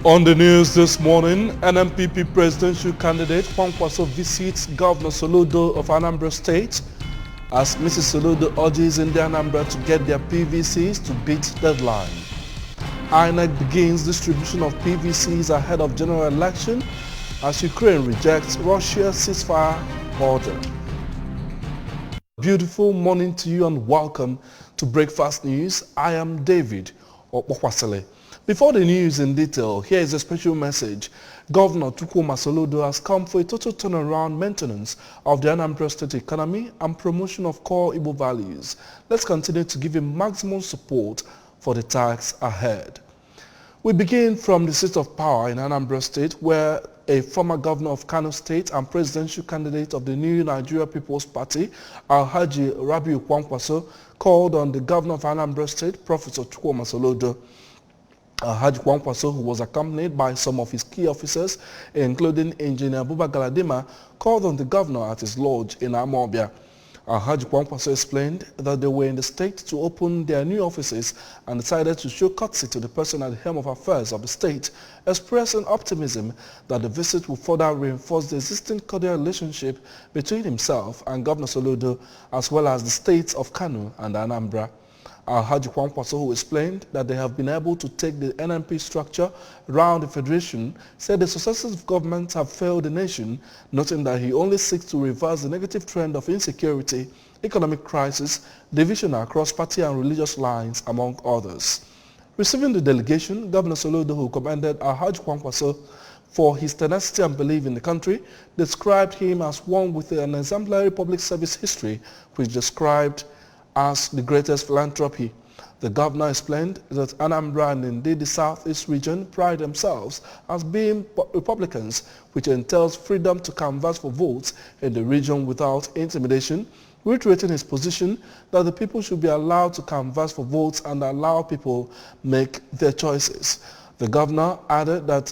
On the news this morning, NNPP presidential candidate Kwankwaso visits Governor Soludo of Anambra State as Mrs. Soludo urges in the Anambra to get their PVCs to beat deadline. INEC begins distribution of PVCs ahead of general election as Ukraine rejects Russia's ceasefire order. Beautiful morning to you and welcome to Breakfast News. I am David Okpokwasele. Before the news in detail, here is a special message. Governor Chukwuma Soludo has come for a total turnaround maintenance of the Anambra State economy and promotion of core Igbo values. Let's continue to give him maximum support for the tasks ahead. We begin from the seat of power in Anambra State, where a former governor of Kano State and presidential candidate of the New Nigeria People's Party, Alhaji Rabiu Kwankwaso, called on the governor of Anambra State, Professor Chukwuma Soludo. Alhaji Kwankwaso, who was accompanied by some of his key officers, including Engineer Buba Galadima, called on the governor at his lodge in Amobia. Alhaji Kwankwaso explained that they were in the state to open their new offices and decided to show courtesy to the person at the helm of affairs of the state, expressing optimism that the visit will further reinforce the existing cordial relationship between himself and Governor Soludo, as well as the states of Kano and Anambra. Alhaji Kwankwaso, who explained that they have been able to take the NNP structure around the federation, said the successive governments have failed the nation, noting that he only seeks to reverse the negative trend of insecurity, economic crisis, division across party and religious lines, among others. Receiving the delegation, Governor Soludo, who commended Alhaji Kwankwaso for his tenacity and belief in the country, described him as one with an exemplary public service history, which described as the greatest philanthropy. The governor explained that Anambra and indeed the southeast region pride themselves as being Republicans, which entails freedom to canvass for votes in the region without intimidation, reiterating his position that the people should be allowed to canvass for votes and allow people make their choices. The governor added that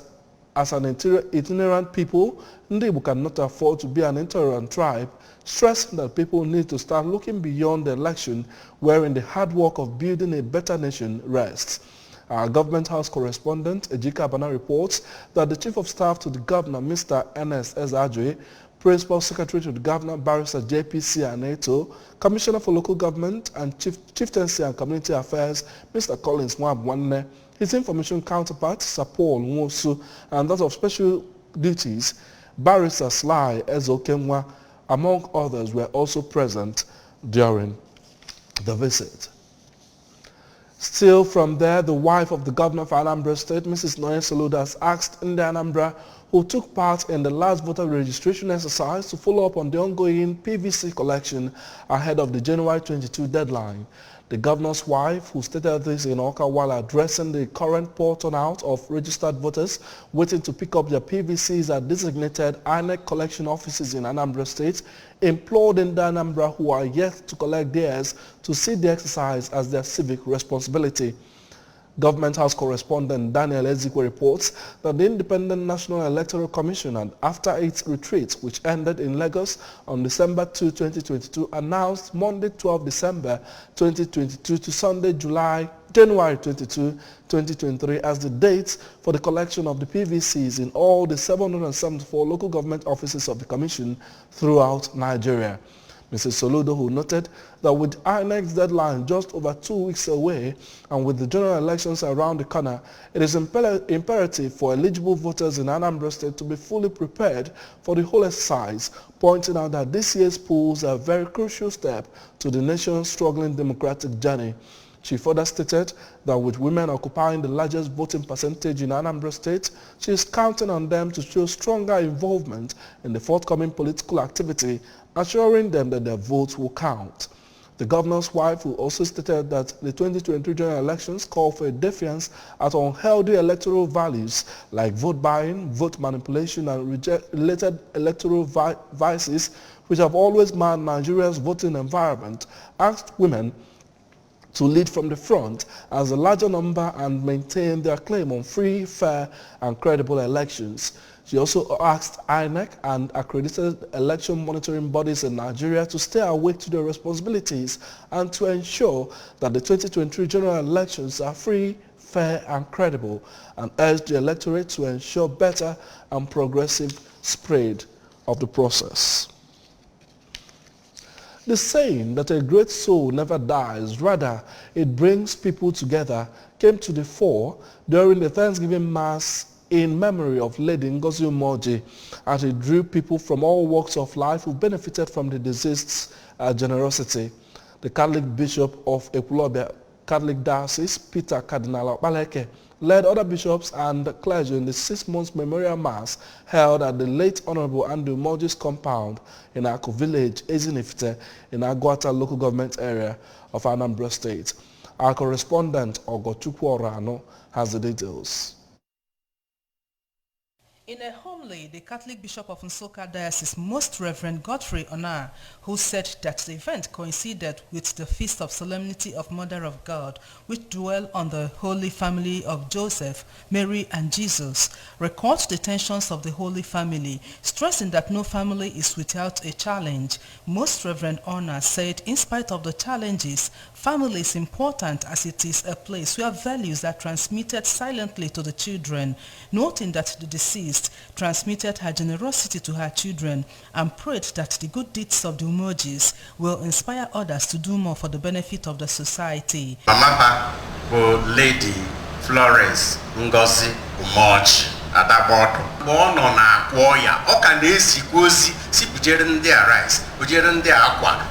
as an itinerant people, Ndibu cannot afford to be an intolerant tribe, stressing that people need to start looking beyond the election, wherein the hard work of building a better nation rests. Our government house correspondent, Ejika Abana, reports that the Chief of Staff to the Governor, Mr. Ernest Ezadue, Principal Secretary to the Governor, Barrister JPC Aneto, Commissioner for Local Government and Chieftaincy and Community Affairs, Mr. Collins Mwabwanne, his information counterpart, Sir Paul Nwosu, and that of Special Duties, Barrister Sly Ezokemwa, among others, were also present during the visit. Still from there, the wife of the governor of Anambra State, Mrs. Noye Soludo, has asked Ndi Anambra, who took part in the last voter registration exercise, to follow up on the ongoing PVC collection ahead of the January 22 deadline. The governor's wife, who stated this in Awka while addressing the current poor turnout of registered voters waiting to pick up their PVCs at designated INEC collection offices in Anambra State, implored in the Anambra who are yet to collect theirs to see the exercise as their civic responsibility. Government House correspondent Daniel Ezekwe reports that the Independent National Electoral Commission, after its retreat, which ended in Lagos on December 2, 2022, announced Monday 12 December 2022 to Sunday January 22, 2023 as the dates for the collection of the PVCs in all the 774 local government offices of the Commission throughout Nigeria. Mrs. Soludo, who noted that with INEC's deadline just over 2 weeks away and with the general elections around the corner, it is imperative for eligible voters in Anambra State to be fully prepared for the whole exercise, pointing out that this year's polls are a very crucial step to the nation's struggling democratic journey. She further stated that with women occupying the largest voting percentage in Anambra State, she is counting on them to show stronger involvement in the forthcoming political activity, assuring them that their votes will count. The governor's wife, who also stated that the 2023 general elections call for a defiance at unhealthy electoral values like vote buying, vote manipulation, and related electoral vices, which have always marred Nigeria's voting environment, asked women to lead from the front as a larger number and maintain their claim on free, fair, and credible elections. She also asked INEC and accredited election monitoring bodies in Nigeria to stay awake to their responsibilities and to ensure that the 2023 general elections are free, fair and credible, and urged the electorate to ensure better and progressive spread of the process. The saying that a great soul never dies, rather it brings people together, came to the fore during the Thanksgiving Mass in memory of Lady Ngozi Umoji, as it drew people from all walks of life who benefited from the deceased's generosity. The Catholic Bishop of Ekwulobia Catholic Diocese, Peter Cardinal Okpaleke, led other bishops and clergy in the 6-month memorial mass held at the late Honorable Andrew Umoji's compound in Aku village, Ezinifite, in Agwata local government area of Anambra State. Our correspondent, Ogochukwu Orano, has the details. In a homily, the Catholic Bishop of Nsukka Diocese, Most Reverend Godfrey Onah, who said that the event coincided with the Feast of Solemnity of Mother of God, which dwell on the Holy Family of Joseph, Mary, and Jesus, records the tensions of the Holy Family, stressing that no family is without a challenge. Most Reverend Onah said, in spite of the challenges, family is important as it is a place where values are transmitted silently to the children, noting that the deceased transmitted her generosity to her children and prayed that the good deeds of the Umojis will inspire others to do more for the benefit of the society. Mama Lady Florence Ngozi Umoji Adabodo. Born on a warrior, Okanesi Gozi, Sipujeran their rice, Ujeran their aqua,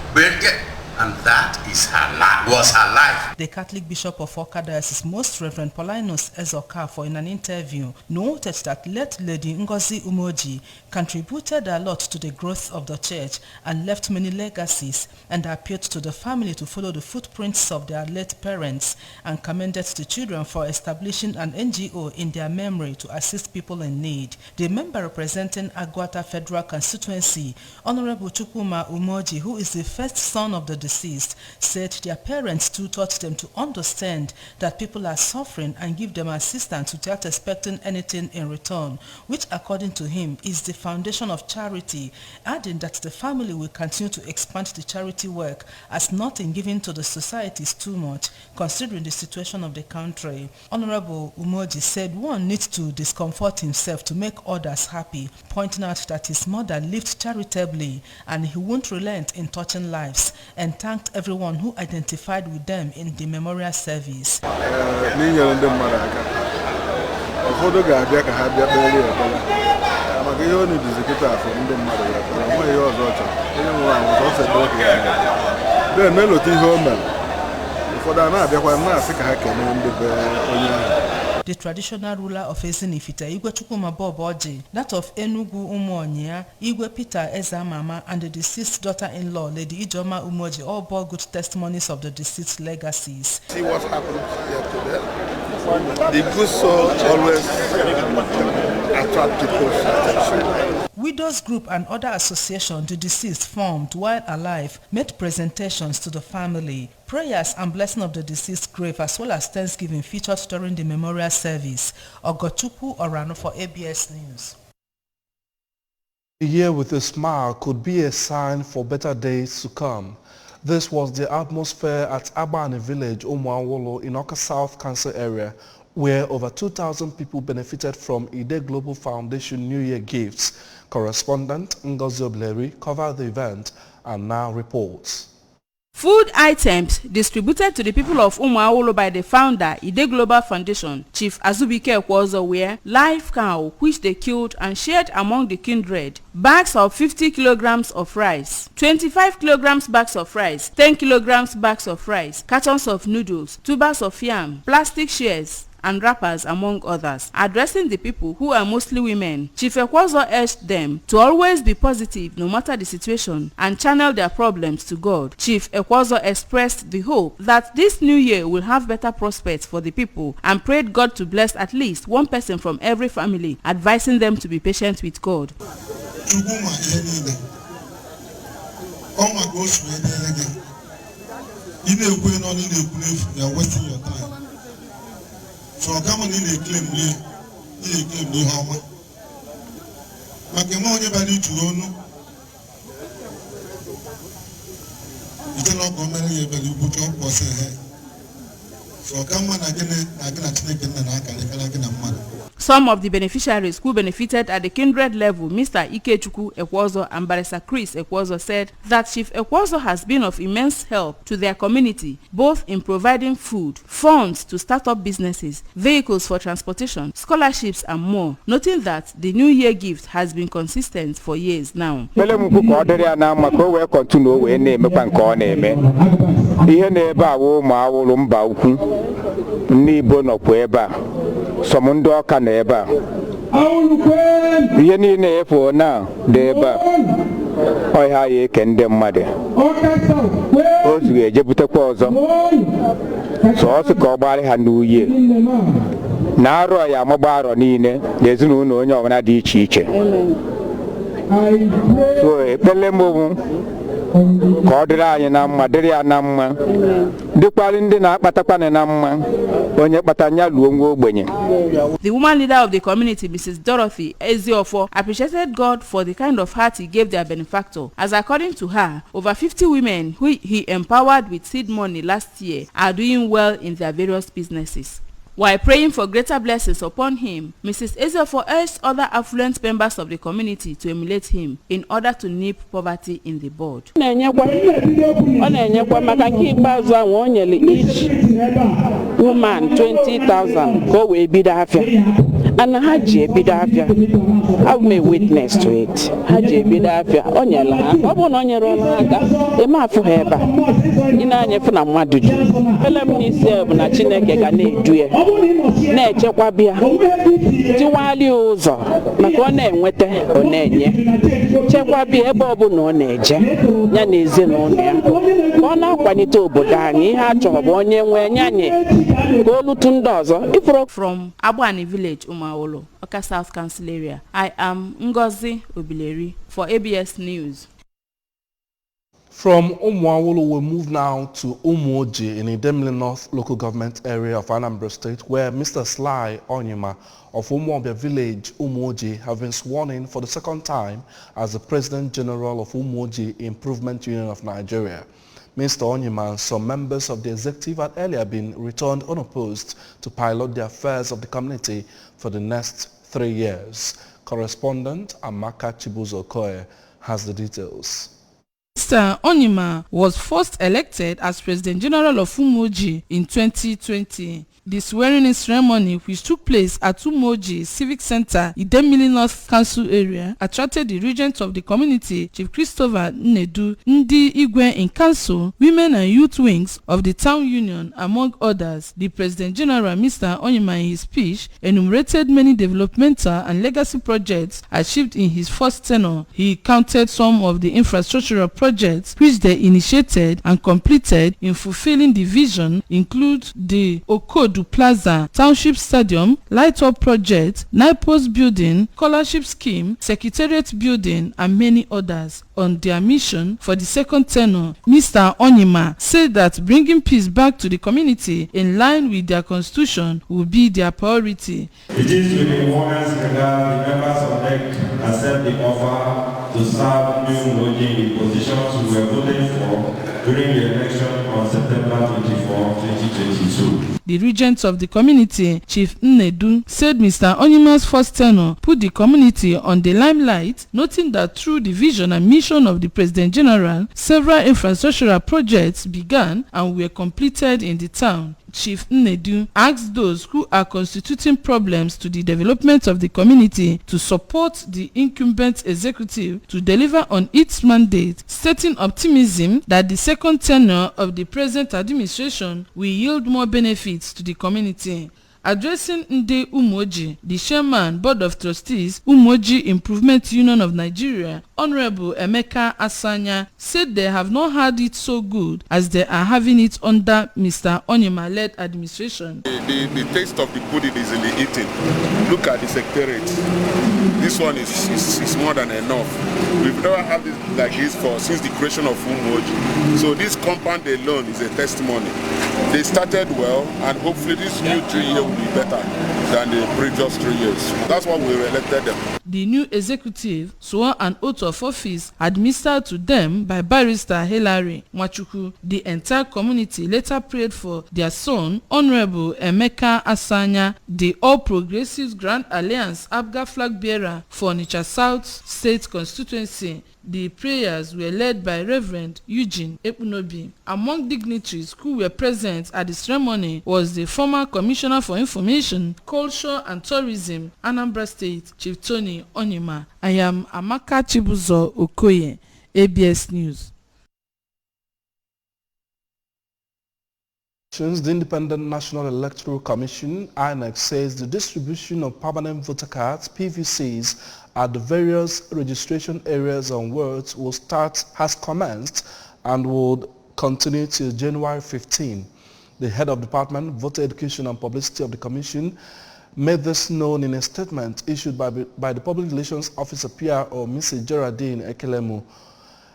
and that is her life, was her life. The Catholic Bishop of Awka Diocese, Most Reverend Paulinus Ezeokafor, in an interview, noted that late Lady Ngozi Umoji contributed a lot to the growth of the church and left many legacies, and appealed to the family to follow the footprints of their late parents, and commended the children for establishing an NGO in their memory to assist people in need. The member representing Agwata Federal Constituency, Honorable Chukwuma Umoji, who is the first son of the deceased, said their parents too taught them to understand that people are suffering and give them assistance without expecting anything in return, which according to him is the foundation of charity, adding that the family will continue to expand the charity work as nothing given to the society is too much considering the situation of the country. Honorable Umoji said one needs to discomfort himself to make others happy, pointing out that his mother lived charitably and he won't relent in touching lives, and thanked everyone who identified with them in the memorial service. The traditional ruler of Ezinifite, Igwe Chukwuma Boboji, that of Enugu Umuonyia, Igwe Peter Ezamama, and the deceased daughter-in-law, Lady Ijoma Umoji, all bore good testimonies of the deceased legacies. See what happened here today. The good soul always attract people's attention. Widows Group and other associations the deceased formed while alive made presentations to the family. Prayers and blessing of the deceased grave as well as Thanksgiving featured during the memorial service. Ogochukwu Orano for ABS News. A year with a smile could be a sign for better days to come. This was the atmosphere at Abani village, Umuawolo, in Awka South Council area, where over 2,000 people benefited from Ide Global Foundation New Year gifts. Correspondent Ngozi Obleri covered the event and now reports. Food items distributed to the people of Umuawolo by the founder, Ide Global Foundation, Chief Azubike Ekwozo, were live cow which they killed and shared among the kindred, bags of 50 kilograms of rice, 25 kilograms bags of rice, 10 kilograms bags of rice, cartons of noodles, tubers of yam, plastic shears, and wrappers, among others. Addressing the people, who are mostly women, Chief Ekwozo urged them to always be positive no matter the situation and channel their problems to God. Chief Ekwozo expressed the hope that this new year will have better prospects for the people and prayed God to bless at least one person from every family, advising them to be patient with God. So come on in a claim me how much. Makemo everybody to know. You cannot go many but you put your boss ahead. So come on again na Some of the beneficiaries who benefited at the kindred level, Mr. Ikechukwu Ekwozo and Barrister Chris Ekwozo, said that Chief Ekwozo has been of immense help to their community, both in providing food, funds to start up businesses, vehicles for transportation, scholarships and more, noting that the New Year gift has been consistent for years now. Somundo kaneba yeni ne fo na deba oy ha ye kende made o suye jebute ko ozo so se ko gbari ha nuye na aro ya mogbaro niile ezinu na onye obana dị iche iche so ekpele mo ka ọdịrị anyị na mma dịrị ya na mma dịkwara ndị na-akpatakwana na mma onye kpatanya luo nwa ogbenye. The woman leader of the community, Mrs. Dorothy Eziofo, appreciated God for the kind of heart he gave their benefactor, as according to her, over 50 women who he empowered with seed money last year are doing well in their various businesses. While praying for greater blessings upon him, Mrs. Eziofo urged other affluent members of the community to emulate him in order to nip poverty in the bud. Each woman 20,000 go away bidafia, and Haji bidafia. I may witness to it. Haji bidafia onyela, obononya ema for heba. Ina nyefuna mwaduju. Pele mnise na Chineke ga na-eduye. Na-echekwa bịa tiwali ụzọ maka ọ na-enweta ọ na-enye chekwa bịa ebe ọ bụ na ọ na-eje ya na ezinụlọ ya ka ọ na-akwalite obodo anyị ihe a chọrọ bụ onye nwe nyanye ka olutu ndị ọzọ ifuru. From Agbani village, Umuawolo, Oka South Council area, I am Ngozi Obileri for ABS News. From Umuawolo, we move now to Umuoji in Idemili North local government area of Anambra State, where Mr. Sly Onyema of Umuobia village, Umuoji, have been sworn in for the second time as the President General of Umuoji Improvement Union of Nigeria. Mr. Onyema and some members of the executive had earlier been returned unopposed to pilot the affairs of the community for the next 3 years. Correspondent Amaka Chibuzo-Okoye has the details. Mr. Onyema was first elected as President General of Umuoji in 2020. The swearing-in ceremony, which took place at Umuoji Civic Center, Idemili North Council area, attracted the regent of the community, Chief Christopher Nnedu, Ndi Igwe in council, women and youth wings of the town union, among others. The President General, Mr. Onyema, in his speech, enumerated many developmental and legacy projects achieved in his first tenure. He counted some of the infrastructural projects which they initiated and completed in fulfilling the vision, include the Okodu Plaza, Township Stadium, Light Up Project, Nipos Building, Scholarship Scheme, Secretariat Building, and many others. On their mission for the second tenure, Mr. Onyema said that bringing peace back to the community in line with their constitution will be their priority. It is with the woman's regard the members of NEC accept the offer to serve New Umuoji in positions we were voting for during the election on September 24, 2022. The regent of the community, Chief Nnedu, said Mr. Onyema's first tenure put the community on the limelight, noting that through the vision and mission of the President General, several infrastructural projects began and were completed in the town. Chief Nnedu asked those who are constituting problems to the development of the community to support the incumbent executive to deliver on its mandate, stating optimism that the second tenure of the present administration will yield more benefits to the community. Addressing Nde Umuoji, the chairman, Board of Trustees, Umuoji Improvement Union of Nigeria, Honorable Emeka Asanya, said they have not had it so good as they are having it under Mr. Onyema-led administration. The taste of the pudding is in the eating. Look at the secretariat. This one is more than enough. We've never had this like this since the creation of Umuoji. So this compound alone is a testimony. They started well, and hopefully this new 3 year will be better than the previous 3 years. That's why we elected them. The new executive swore an oath of office administered to them by Barrister Hilary Nwachukwu. The entire community later prayed for their son, Honorable Emeka Asanya, the All Progressives Grand Alliance ABGA flag bearer for Onitsha South State Constituency. The prayers were led by Reverend Eugene Epunobi. Among dignitaries who were present at the ceremony was the former Commissioner for Information, Culture and Tourism, Anambra State, Chief Tony Onyema. I am Amaka Chibuzo Okoye, ABS News. The Independent National Electoral Commission, INEC, says the distribution of permanent voter cards, PVCs, at the various registration areas and wards has commenced and will continue till January 15. The head of Department, Voter Education and Publicity of the Commission, made this known in a statement issued by the Public Relations Officer PRO, Mrs. Geraldine Ekelemu.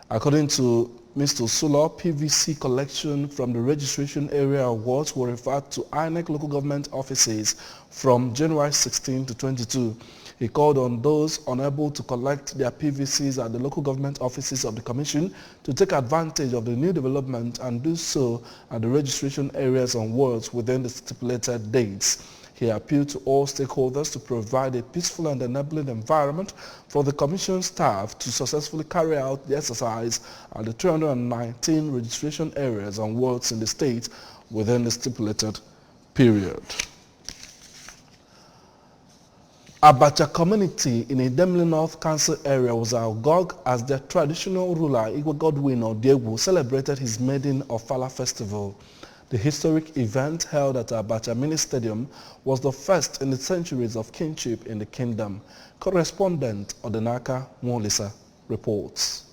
According to Mr. Sulo, PVC collection from the registration area awards were referred to INEC local government offices from January 16 to 22. He called on those unable to collect their PVCs at the local government offices of the Commission to take advantage of the new development and do so at the registration areas and wards within the stipulated dates. He appealed to all stakeholders to provide a peaceful and enabling environment for the Commission staff to successfully carry out the exercise at the 319 registration areas and wards in the state within the stipulated period. Abacha community in Idemili North Council area was agog as their traditional ruler, Igwe Godwin Odiegwu, celebrated his maiden Ofala festival. The historic event held at Abacha Mini Stadium was the first in the centuries of kinship in the kingdom. Correspondent Odenaka Mwolisa reports.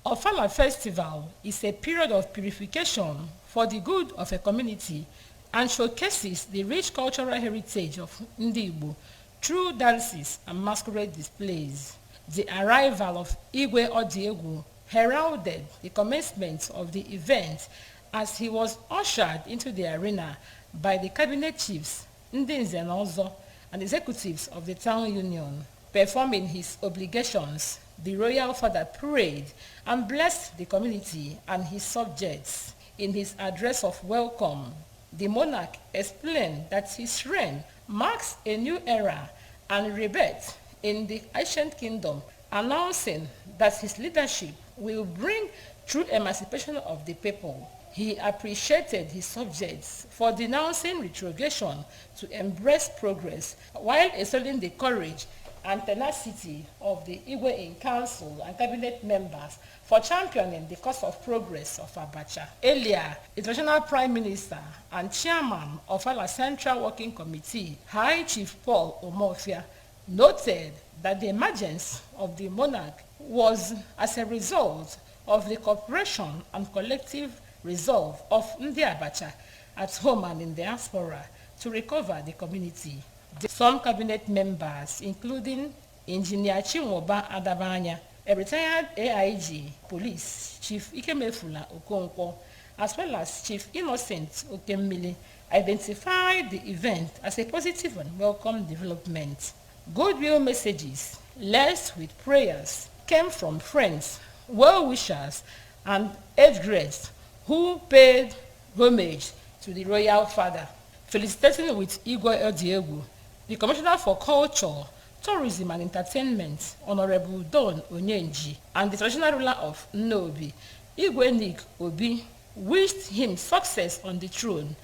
Ofala Festival is a period of purification for the good of a community and showcases the rich cultural heritage of Ndi Igbo through dances and masquerade displays. The arrival of Igwe Odiegwu heralded the commencement of the event as he was ushered into the arena by the cabinet chiefs, Ndi Nzenozo, and executives of the town union. Performing his obligations, the royal father prayed and blessed the community and his subjects. In his address of welcome, the monarch explained that his reign marks a new era and rebirth in the ancient kingdom, announcing that his leadership will bring true emancipation of the people. He appreciated his subjects for denouncing retrogression to embrace progress, while extolling the courage and tenacity of the Igwe in council and cabinet members for championing the cause of progress of Abacha. Earlier, the International Prime Minister and Chairman of our Central Working Committee, High Chief Paul Omofia, noted that the emergence of the monarch was as a result of the cooperation and collective resolve of Ndi Abacha at home and in diaspora to recover the community. Some cabinet members, including Engineer Chinwoba Adabanya, a retired AIG Police Chief Ikemefula Okonkwo, as well as Chief Innocent Okemmili, identified the event as a positive and welcome development. Goodwill messages, laced with prayers, came from friends, well-wishers, and eighth grades who paid homage to the royal father. Felicitating with Igwe Odiegwu, the Commissioner for Culture, Tourism and Entertainment, Honorable Don Onyenji, and the traditional ruler of Nnobi, Igwe Nick Obi, wished him success on the throne,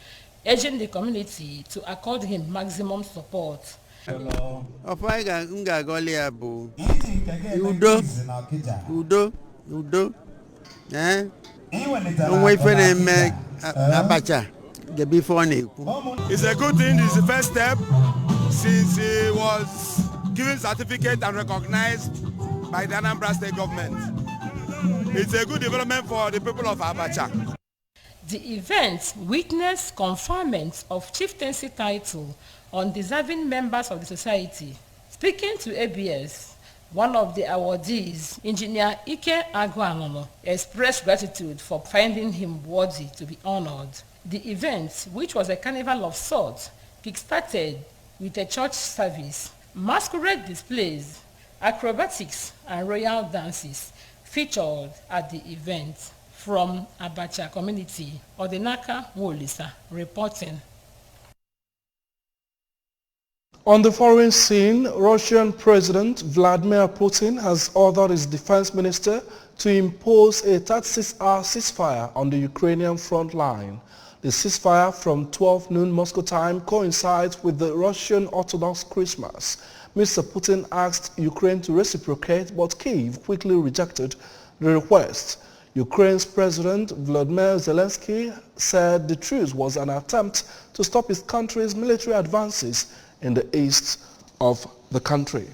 urging the community to accord him maximum support. Hello. Udo. It's a good thing. It's the first step since he was given certificate and recognized by the Anambra State government. It's a good development for the people of Abacha. The event witnessed conferment of chieftaincy title on deserving members of the society. Speaking to ABS, one of the awardees, Engineer Ike Agwanono, expressed gratitude for finding him worthy to be honored. The event, which was a carnival of sorts, kick-started with a church service, masquerade displays, acrobatics, and royal dances featured at the event. From Abacha community, Odinaka Wolisa reporting. On the foreign scene, Russian President Vladimir Putin has ordered his defense minister to impose a 36-hour ceasefire on the Ukrainian front line. The ceasefire from 12 noon Moscow time coincides with the Russian Orthodox Christmas. Mr. Putin asked Ukraine to reciprocate, but Kyiv quickly rejected the request. Ukraine's President Volodymyr Zelensky said the truce was an attempt to stop his country's military advances in the east of the country.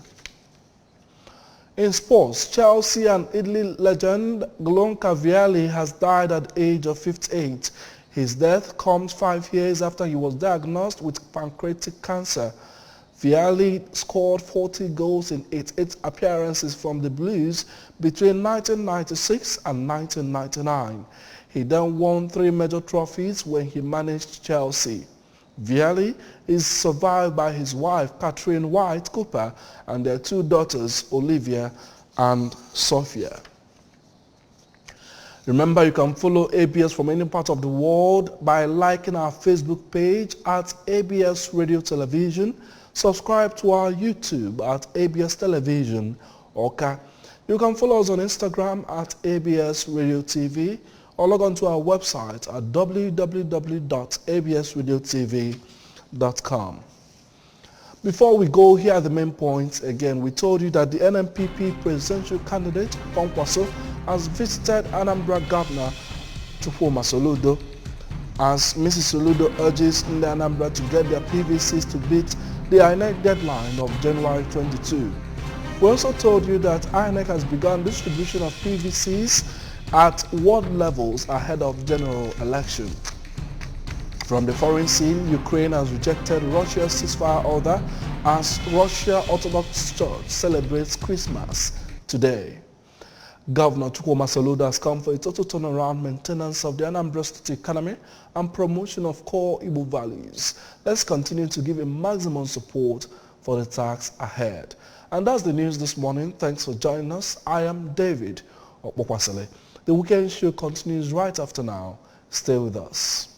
In sports, Chelsea and Italy legend Glonka Vialli has died at the age of 58. His death comes 5 years after he was diagnosed with pancreatic cancer. Vialli scored 40 goals in 88 appearances from the Blues between 1996 and 1999. He then won 3 major trophies when he managed Chelsea. Vialli is survived by his wife Catherine White Cooper and their 2 daughters Olivia and Sophia. Remember, you can follow ABS from any part of the world by liking our Facebook page at ABS Radio Television. Subscribe to our YouTube at ABS Television Oka. You can follow us on Instagram at ABS Radio TV or log on to our website at www.absradiotv.com. Before we go, here are the main points again. We told you that the NNPP presidential candidate, Kwankwaso, has visited Anambra Governor Chukwuma Soludo as Mrs. Soludo urges the Anambra to get their PVCs to beat the INEC deadline of January 22. We also told you that INEC has begun distribution of PVCs at ward levels ahead of general election. From the foreign scene, Ukraine has rejected Russia's ceasefire order as Russia Orthodox Church celebrates Christmas today. Governor Chukwuma Soludo has come for a total turnaround maintenance of the Anambra State economy and promotion of core Igbo values. Let's continue to give him maximum support for the task ahead. And that's the news this morning. Thanks for joining us. I am David Okpokwasile. The weekend show continues right after now. Stay with us.